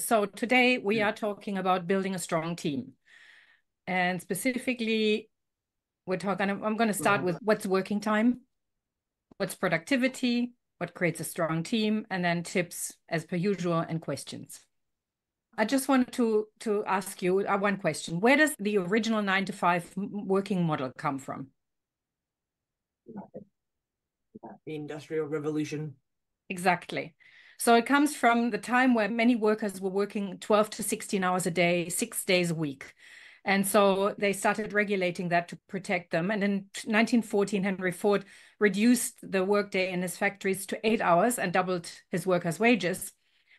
So today we are talking about building a strong team. And specifically, I'm going to start with what's working time, what's productivity, what creates a strong team, and then tips as per usual and questions. I just wanted to ask you one question. Where does the original 9 to 5 working model come from? The Industrial Revolution. Exactly. So it comes from the time where many workers were working 12 to 16 hours a day, 6 days a week. And so they started regulating that to protect them. And in 1914, Henry Ford reduced the workday in his factories to 8 hours and doubled his workers' wages,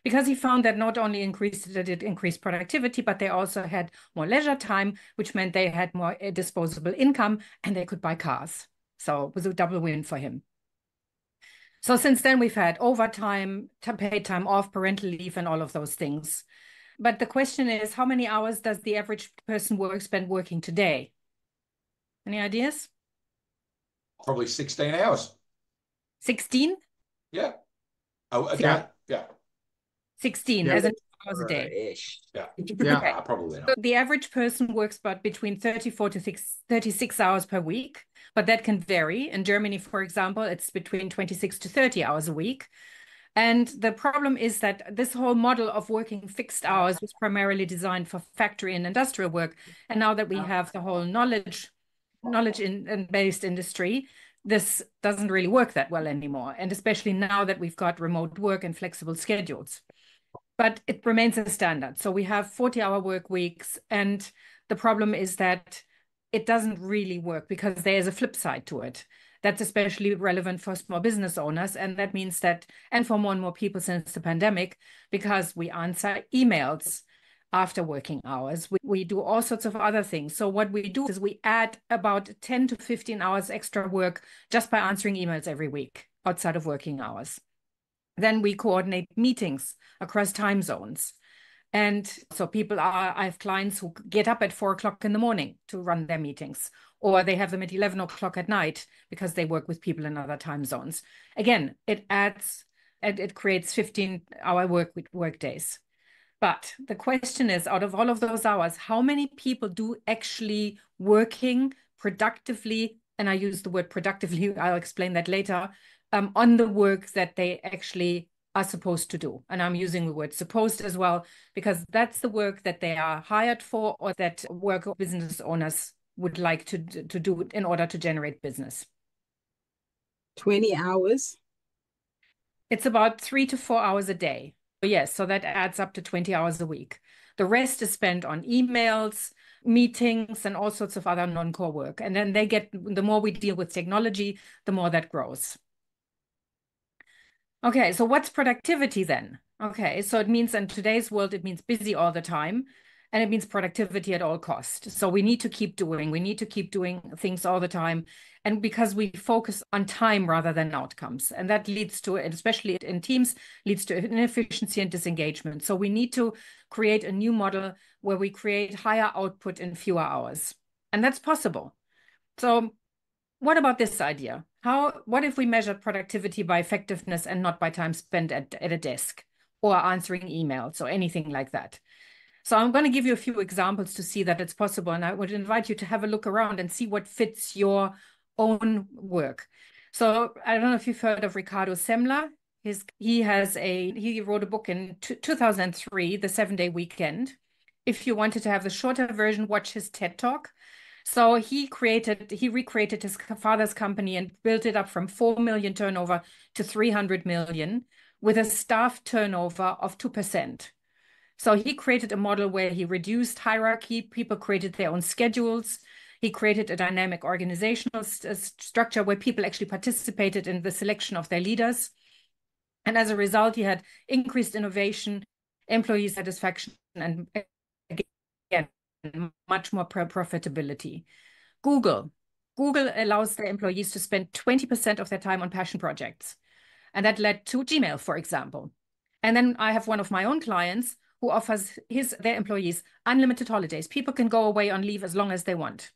because he found that not only it increased productivity, but they also had more leisure time, which meant they had more disposable income and they could buy cars. So it was a double win for him. So since then, we've had overtime, paid time off, parental leave, and all of those things. But the question is, how many hours does the average person spend working today? Any ideas? Probably 16 hours. 16? Yeah. Oh, a day. Yeah. 16, yeah, as in hours a day. Yeah. Okay. Probably not. So the average person works about between 34 to 36 hours per week, but that can vary. In Germany, for example, it's between 26 to 30 hours a week. And the problem is that this whole model of working fixed hours was primarily designed for factory and industrial work. And now that we have the whole knowledge based industry, this doesn't really work that well anymore. And especially now that we've got remote work and flexible schedules. But it remains a standard. So we have 40-hour work weeks. And the problem is that it doesn't really work because there's a flip side to it. That's especially relevant for small business owners. And that means that, and for more and more people since the pandemic, because we answer emails after working hours, we do all sorts of other things. So what we do is we add about 10 to 15 hours extra work just by answering emails every week outside of working hours. Then we coordinate meetings across time zones. And so I have clients who get up at 4 o'clock in the morning to run their meetings, or they have them at 11 o'clock at night because they work with people in other time zones. Again, it creates 15-hour work days. But the question is, out of all of those hours, how many people do actually working productively, and I use the word productively, I'll explain that later, on the work that they actually are supposed to do. And I'm using the word supposed as well, because that's the work that they are hired for, or that business owners would like to do in order to generate business. 20 hours? It's about 3 to 4 hours a day. Yes, so that adds up to 20 hours a week. The rest is spent on emails, meetings, and all sorts of other non-core work. And then the more we deal with technology, the more that grows. Okay, so what's productivity then? Okay, so it means in today's world, it means busy all the time, and it means productivity at all costs. So we need to keep doing things all the time. And because we focus on time rather than outcomes, and that leads to, especially in teams, leads to inefficiency and disengagement. So we need to create a new model where we create higher output in fewer hours. And that's possible. So what about this idea? What if we measured productivity by effectiveness and not by time spent at a desk or answering emails or anything like that? So I'm going to give you a few examples to see that it's possible. And I would invite you to have a look around and see what fits your own work. So I don't know if you've heard of Ricardo Semler. He wrote a book in 2003, The 7-Day Weekend. If you wanted to have the shorter version, watch his TED Talk. So he recreated his father's company and built it up from 4 million turnover to 300 million with a staff turnover of 2%. So he created a model where he reduced hierarchy. People created their own schedules. He created a dynamic organizational structure where people actually participated in the selection of their leaders. And as a result, he had increased innovation, employee satisfaction, and again, much more profitability. Google allows their employees to spend 20% of their time on passion projects. And that led to Gmail, for example. And then I have one of my own clients who offers their employees unlimited holidays. People can go away on leave as long as they want.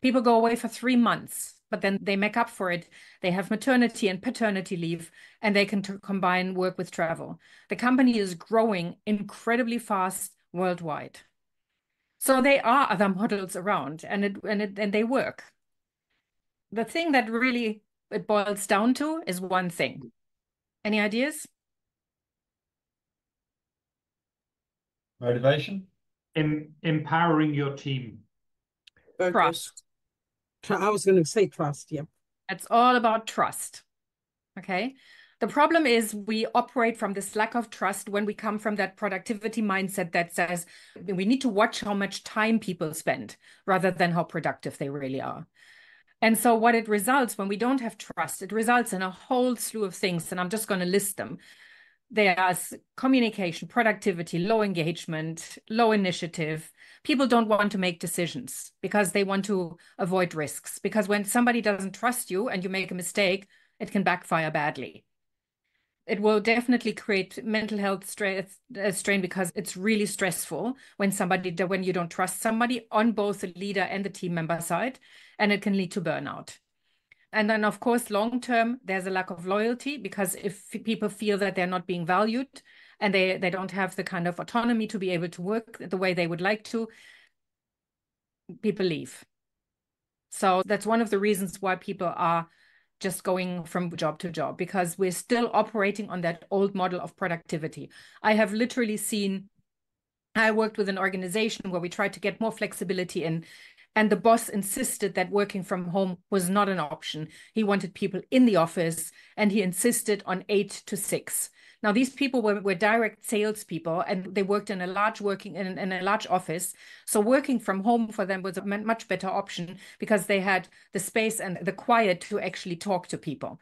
People go away for 3 months but then they make up for it. They have maternity and paternity leave, and they can combine work with travel. The company is growing incredibly fast worldwide. So there are other models around, and they work. The thing that really it boils down to is one thing. Any ideas? Motivation. Empowering your team. Focus. I was going to say trust. Yeah. It's all about trust. Okay. The problem is we operate from this lack of trust when we come from that productivity mindset that says we need to watch how much time people spend rather than how productive they really are. And so what it results when we don't have trust, it results in a whole slew of things, and I'm just going to list them. There's communication, productivity, low engagement, low initiative. People don't want to make decisions because they want to avoid risks. Because when somebody doesn't trust you and you make a mistake, it can backfire badly. It will definitely create mental health strain because it's really stressful when you don't trust somebody on both the leader and the team member side, and it can lead to burnout. And then, of course, long term, there's a lack of loyalty because if people feel that they're not being valued and they don't have the kind of autonomy to be able to work the way they would like to, people leave. So that's one of the reasons why people are just going from job to job, because we're still operating on that old model of productivity. I have literally seen, I worked with an organization where we tried to get more flexibility in, and the boss insisted that working from home was not an option. He wanted people in the office, and he insisted on 8 to 6. Now, these people were direct salespeople, and they worked in a large office. So working from home for them was a much better option because they had the space and the quiet to actually talk to people.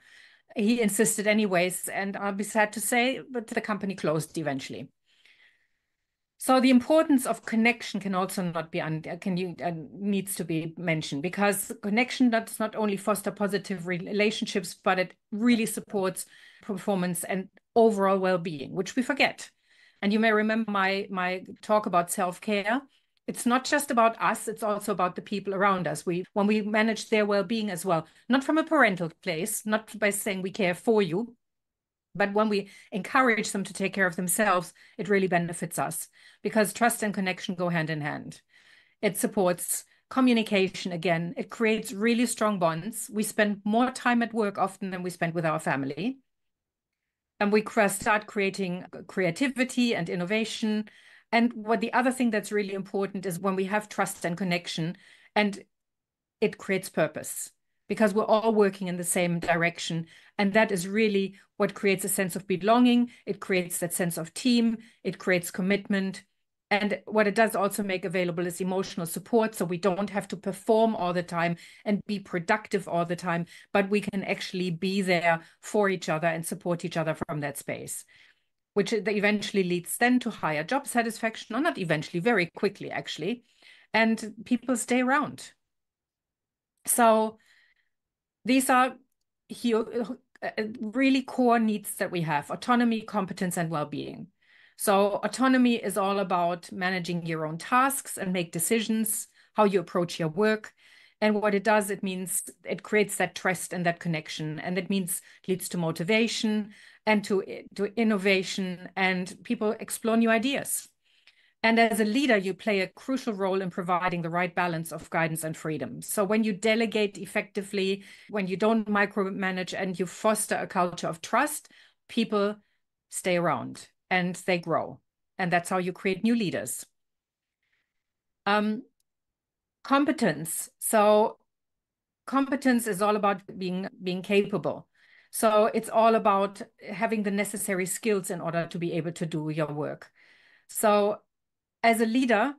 He insisted anyways, and I'll be sad to say, but the company closed eventually. So the importance of connection can also not be needs to be mentioned, because connection does not only foster positive relationships, but it really supports performance and overall well-being, which we forget. And you may remember my talk about self-care. It's not just about us, it's also about the people around us. When we manage their well-being as well, not from a parental place, not by saying we care for you, but when we encourage them to take care of themselves, it really benefits us because trust and connection go hand in hand. It supports communication again. It creates really strong bonds. We spend more time at work often than we spend with our family. And we start creating creativity and innovation. And what the other thing that's really important is when we have trust and connection, and it creates purpose, because we're all working in the same direction. And that is really what creates a sense of belonging. It creates that sense of team. It creates commitment. And what it does also make available is emotional support. So we don't have to perform all the time and be productive all the time, but we can actually be there for each other and support each other from that space, which eventually leads then to higher job satisfaction, or not eventually, very quickly, actually. And people stay around. So these are really core needs that we have: autonomy, competence, and well-being. So autonomy is all about managing your own tasks and make decisions, how you approach your work. And what it does, it means it creates that trust and that connection. And it means it leads to motivation and to innovation, and people explore new ideas. And as a leader, you play a crucial role in providing the right balance of guidance and freedom. So when you delegate effectively, when you don't micromanage, and you foster a culture of trust, people stay around and they grow. And that's how you create new leaders. Competence. So competence is all about being capable. So it's all about having the necessary skills in order to be able to do your work. So as a leader,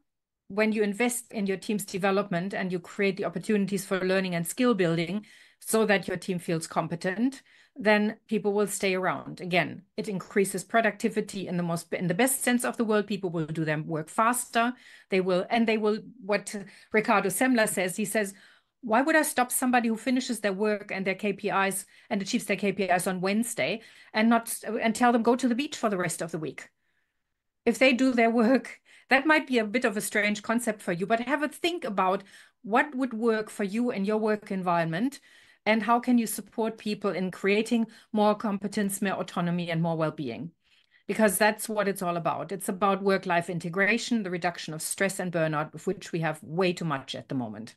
when you invest in your team's development and you create the opportunities for learning and skill building so that your team feels competent, then people will stay around. Again, it increases productivity in the best sense of the word. People will do their work faster. They will, what Ricardo Semler says, he says, why would I stop somebody who finishes their work and their KPIs and achieves their KPIs on Wednesday and tell them go to the beach for the rest of the week? If they do their work, that might be a bit of a strange concept for you, but have a think about what would work for you in your work environment, and how can you support people in creating more competence, more autonomy, and more well-being? Because that's what it's all about. It's about work-life integration, the reduction of stress and burnout, of which we have way too much at the moment.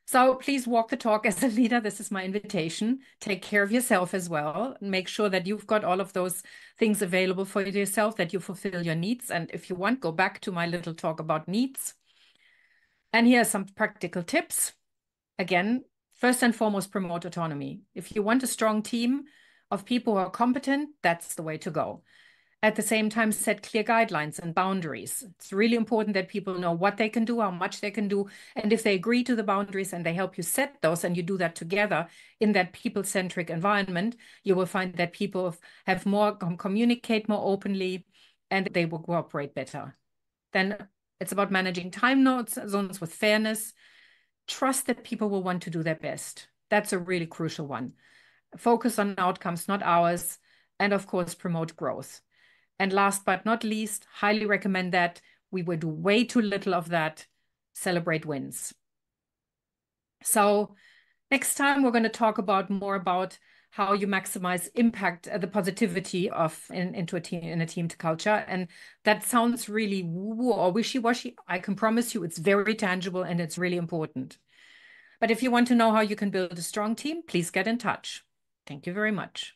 So please walk the talk as a leader. This is my invitation. Take care of yourself as well. Make sure that you've got all of those things available for yourself, that you fulfill your needs. And if you want, go back to my little talk about needs. And here are some practical tips. Again, first and foremost, promote autonomy. If you want a strong team of people who are competent, that's the way to go. At the same time, set clear guidelines and boundaries. It's really important that people know what they can do, how much they can do, and if they agree to the boundaries and they help you set those and you do that together in that people-centric environment, you will find that people have more, communicate more openly, and they will cooperate better. Then it's about managing time zones with fairness. Trust that people will want to do their best. That's a really crucial one. Focus on outcomes, not hours, and of course, promote growth. And last but not least, highly recommend that. We would do way too little of that. Celebrate wins. So next time, we're going to talk more about how you maximize impact, the positivity of into a team, in a team culture. And that sounds really woo or wishy-washy. I can promise you it's very tangible and it's really important. But if you want to know how you can build a strong team, please get in touch. Thank you very much.